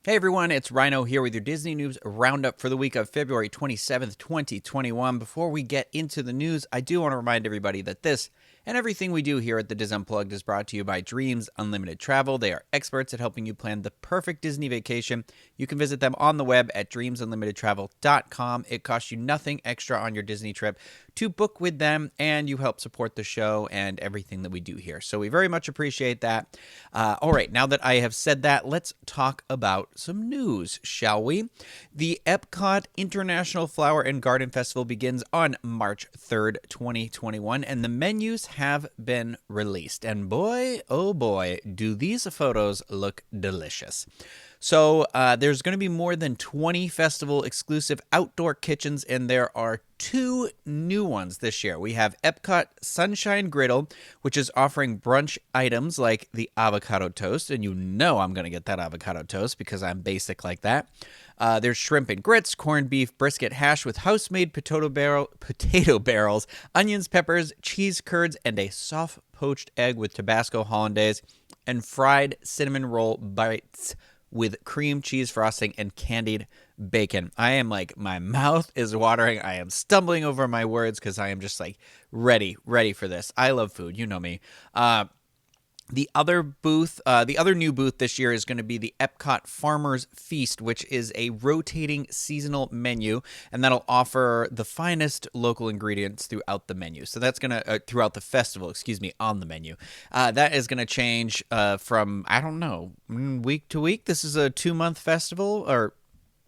Hey everyone, it's Rhino here with your Disney News Roundup for the week of February 27th, 2021. Before we get into the news, I do want to remind everybody that this and everything we do here at the Dis Unplugged is brought to you by Dreams Unlimited Travel. They are experts at helping you plan the perfect Disney vacation. You can visit them on the web at dreamsunlimitedtravel.com. It costs you nothing extra on your Disney trip to book with them, and you help support the show and everything that we do here. So we very much appreciate that. All right, now that I have said that, let's talk about some news, shall we? The Epcot International Flower and Garden Festival begins on March 3rd, 2021, and the menus have been released. And boy, oh boy, do these photos look delicious. So there's going to be more than 20 festival exclusive outdoor kitchens, and there are two new ones this year. We have Epcot Sunshine Griddle, which is offering brunch items like the avocado toast, and you know I'm going to get that avocado toast because I'm basic like that. There's shrimp and grits, corned beef, brisket hash with house-made potato barrels, onions, peppers, cheese curds, and a soft poached egg with Tabasco hollandaise, and fried cinnamon roll bites with cream cheese frosting and candied bacon. I am like, my mouth is watering. I am stumbling over my words because I am just like ready for this. I love food. You know me. The other new booth this year is going to be the Epcot Farmer's Feast, which is a rotating seasonal menu, and that'll offer the finest local ingredients throughout the menu. So that's going to, throughout the festival, on the menu. That is going to change from, I don't know, week to week. This is a 2-month festival, or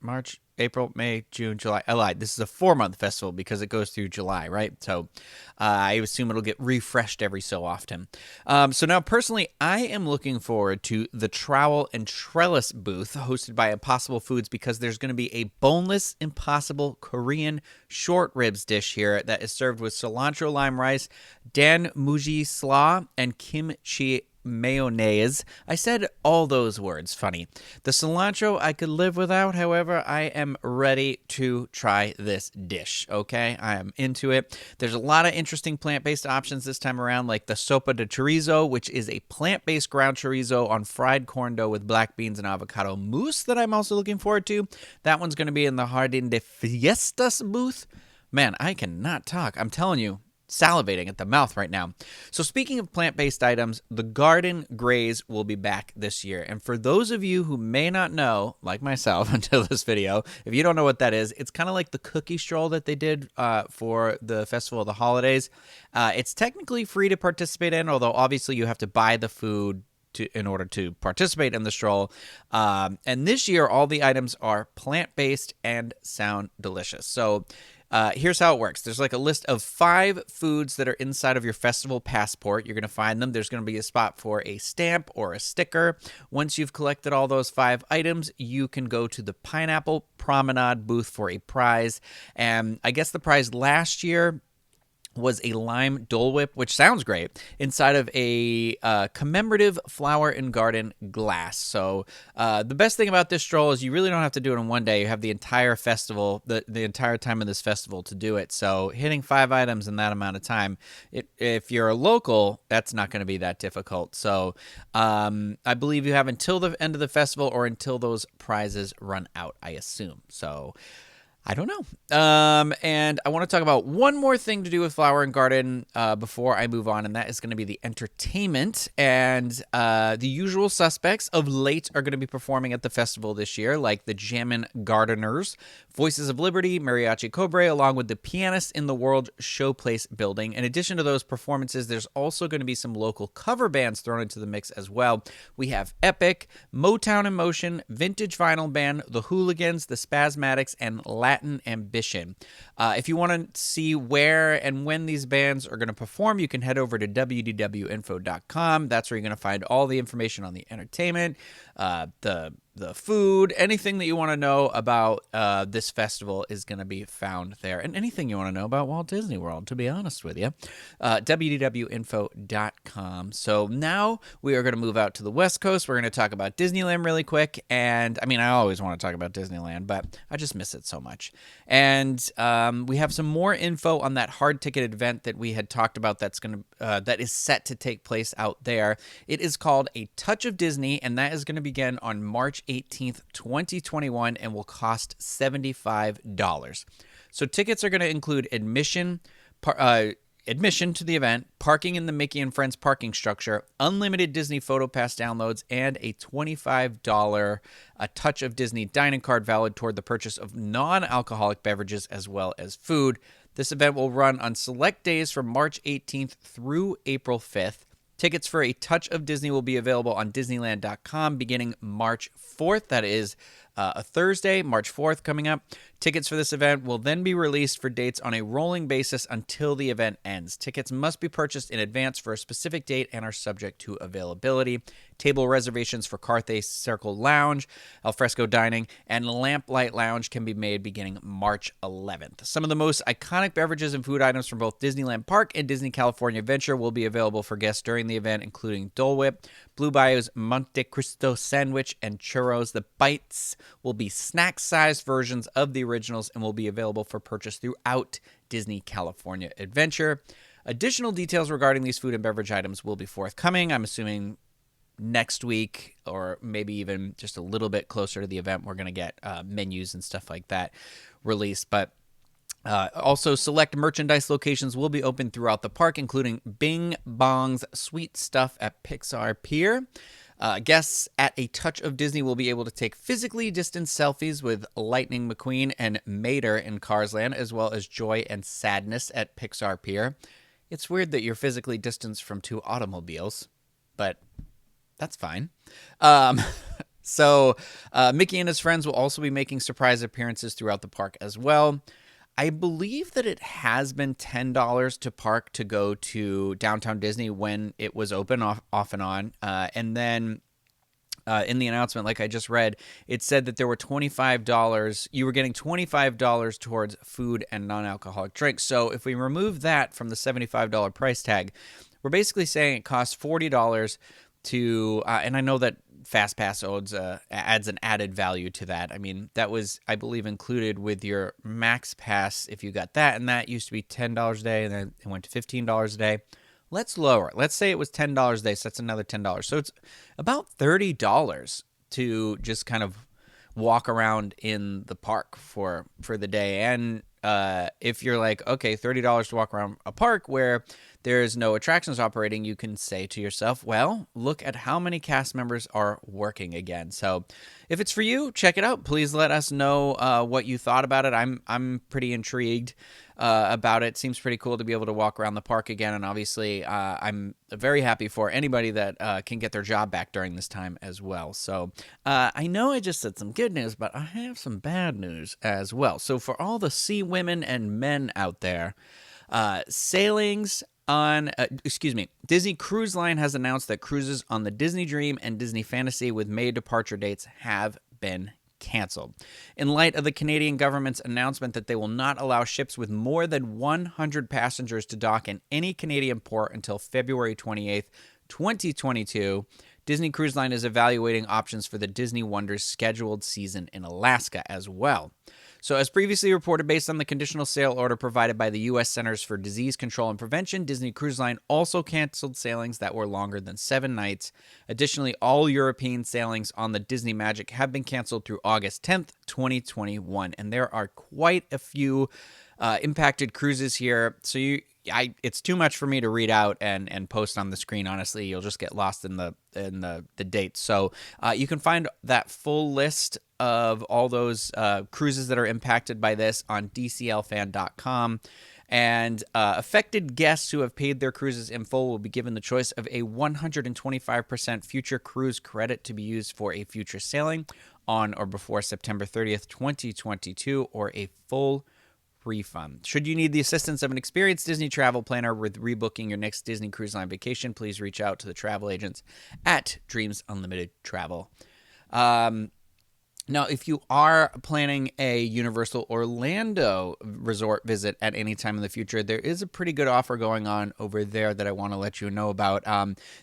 March, April, May, June, July. I lied. This is a 4-month festival because it goes through July, right? So I assume it'll get refreshed every so often. So now, personally, I am looking forward to the Trowel and Trellis booth hosted by Impossible Foods because there's going to be a boneless Impossible Korean short ribs dish here that is served with cilantro lime rice, dan muji slaw, and kimchi mayonnaise. I said all those words funny. The cilantro I could live without, however, I am ready to try this dish, okay? I am into it. There's a lot of interesting plant-based options this time around, like the sopa de chorizo, which is a plant-based ground chorizo on fried corn dough with black beans and avocado mousse that I'm also looking forward to. That one's going to be in the Jardín de Fiestas booth. Man, I cannot talk. I'm telling you, salivating at the mouth right now. So speaking of plant-based items, the Garden Graze will be back this year. And for those of you who may not know, like myself until this video, if you don't know what that is, it's kind of like the cookie stroll that they did for the Festival of the Holidays. It's technically free to participate in, although obviously you have to buy the food in order to participate in the stroll. And this year, all the items are plant-based and sound delicious. So here's how it works. There's like a list of 5 foods that are inside of your festival passport. You're going to find them. There's going to be a spot for a stamp or a sticker. Once you've collected all those 5 items, you can go to the Pineapple Promenade booth for a prize. And I guess the prize last year was a lime Dole Whip, which sounds great, inside of a commemorative flower and garden glass. So the best thing about this stroll is you really don't have to do it in one day. You have the entire festival, the entire time of this festival to do it. So hitting 5 items in that amount of time, if you're a local, that's not going to be that difficult. So I believe you have until the end of the festival or until those prizes run out, I assume. So I don't know. And I want to talk about one more thing to do with Flower and Garden before I move on, and that is going to be the entertainment. And the usual suspects of late are going to be performing at the festival this year, like the Jammin' Gardeners, Voices of Liberty, Mariachi Cobre, along with the Pianists in the World Showplace building. In addition to those performances, there's also going to be some local cover bands thrown into the mix as well. We have Epic, Motown in Motion, Vintage Vinyl Band, The Hooligans, The Spasmatics, and Latin Ambition. If you want to see where and when these bands are going to perform, you can head over to wdwinfo.com. That's where you're going to find all the information on the entertainment, the food, anything that you want to know about this festival is going to be found there. And anything you want to know about Walt Disney World, to be honest with you, wdwinfo.com. So now we are going to move out to the West Coast. We're going to talk about Disneyland really quick. And I mean, I always want to talk about Disneyland, but I just miss it so much. And we have some more info on that hard ticket event that we had talked about that is set to take place out there. It is called A Touch of Disney, and that is going to begin on March 18th, 2021, and will cost $75. So tickets are going to include admission to the event, parking in the Mickey and Friends parking structure, unlimited Disney PhotoPass downloads, and a $25 A Touch of Disney dining card valid toward the purchase of non-alcoholic beverages as well as food. This event will run on select days from March 18th through April 5th. Tickets for A Touch of Disney will be available on Disneyland.com beginning March 4th. That is a Thursday, March 4th coming up. Tickets for this event will then be released for dates on a rolling basis until the event ends. Tickets must be purchased in advance for a specific date and are subject to availability. Table reservations for Carthay Circle Lounge, Alfresco Dining, and Lamplight Lounge can be made beginning March 11th. Some of the most iconic beverages and food items from both Disneyland Park and Disney California Adventure will be available for guests during the event, including Dole Whip, Blue Bayou's Monte Cristo sandwich, and churros. The bites will be snack-sized versions of the originals and will be available for purchase throughout Disney California Adventure. Additional details regarding these food and beverage items will be forthcoming. I'm assuming next week or maybe even just a little bit closer to the event, we're going to get menus and stuff like that released. But also, select merchandise locations will be open throughout the park, including Bing Bong's Sweet Stuff at Pixar Pier. Guests at A Touch of Disney will be able to take physically distanced selfies with Lightning McQueen and Mater in Cars Land, as well as Joy and Sadness at Pixar Pier. It's weird that you're physically distanced from two automobiles, but that's fine. So Mickey and his friends will also be making surprise appearances throughout the park as well. I believe that it has been $10 to park to go to Downtown Disney when it was open off and on. And then in the announcement, like I just read, it said that there were $25. You were getting $25 towards food and non-alcoholic drinks. So if we remove that from the $75 price tag, we're basically saying it costs $40 to, and I know that FastPass adds an added value to that. I mean, that was, I believe, included with your Max Pass if you got that, and that used to be $10 a day, and then it went to $15 a day. Let's lower it. Let's say it was $10 a day, so that's another $10. So it's about $30 to just kind of walk around in the park for the day. And if you're like, okay, $30 to walk around a park where there's no attractions operating, you can say to yourself, well, look at how many cast members are working again. So if it's for you, check it out. Please let us know what you thought about it. I'm pretty intrigued about it. Seems pretty cool to be able to walk around the park again. And obviously, I'm very happy for anybody that can get their job back during this time as well. So I know I just said some good news, but I have some bad news as well. So for all the sea women and men out there, sailings on, Disney Cruise Line has announced that cruises on the Disney Dream and Disney Fantasy with May departure dates have been canceled. In light of the Canadian government's announcement that they will not allow ships with more than 100 passengers to dock in any Canadian port until February 28th, 2022, Disney Cruise Line is evaluating options for the Disney Wonders scheduled season in Alaska as well. So as previously reported, based on the conditional sail order provided by the U.S. Centers for Disease Control and Prevention, Disney Cruise Line also canceled sailings that were longer than 7 nights. Additionally, all European sailings on the Disney Magic have been canceled through August 10th, 2021. And there are quite a few impacted cruises here. So it's too much for me to read out and post on the screen. Honestly, you'll just get lost in the dates. So you can find that full list of all those cruises that are impacted by this on dclfan.com. And affected guests who have paid their cruises in full will be given the choice of a 125% future cruise credit to be used for a future sailing on or before September 30th, 2022, or a full refund. Should you need the assistance of an experienced Disney travel planner with rebooking your next Disney Cruise Line vacation, please reach out to the travel agents at Dreams Unlimited Travel. Now, if you are planning a Universal Orlando resort visit at any time in the future, there is a pretty good offer going on over there that I want to let you know about.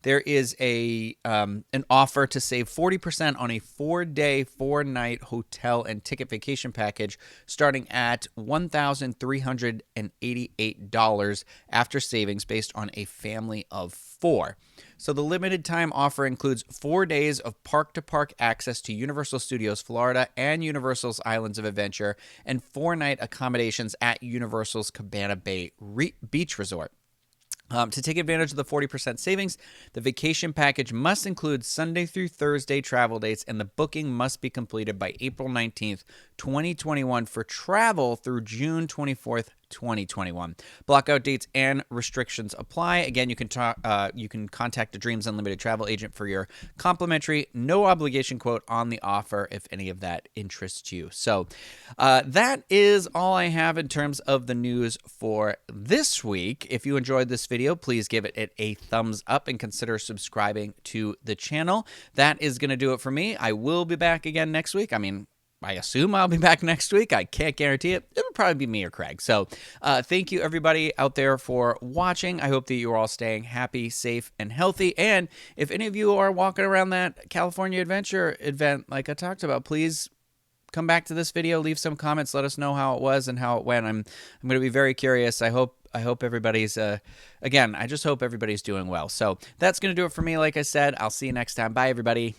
There is an offer to save 40% on a 4-day, 4-night hotel and ticket vacation package starting at $1,388 after savings based on a family of 4. So the limited time offer includes 4 days of park-to-park access to Universal Studios Florida and Universal's Islands of Adventure, and 4-night accommodations at Universal's Cabana Bay Beach Resort. To take advantage of the 40% savings, the vacation package must include Sunday through Thursday travel dates, and the booking must be completed by April 19th, 2021 for travel through June 24th, 2021. Blockout dates and restrictions apply. Again, you can contact a Dreams Unlimited travel agent for your complimentary, no obligation quote on the offer if any of that interests you. So that is all I have in terms of the news for this week. If you enjoyed this video, please give it a thumbs up and consider subscribing to the channel. That is going to do it for me. I will be back again next week. I assume I'll be back next week. I can't guarantee it. It'll probably be me or Craig. So thank you, everybody out there, for watching. I hope that you are all staying happy, safe, and healthy. And if any of you are walking around that California Adventure event like I talked about, please come back to this video, leave some comments, let us know how it was and how it went. I'm going to be very curious. I hope everybody's, again, I just hope everybody's doing well. So that's going to do it for me. Like I said, I'll see you next time. Bye, everybody.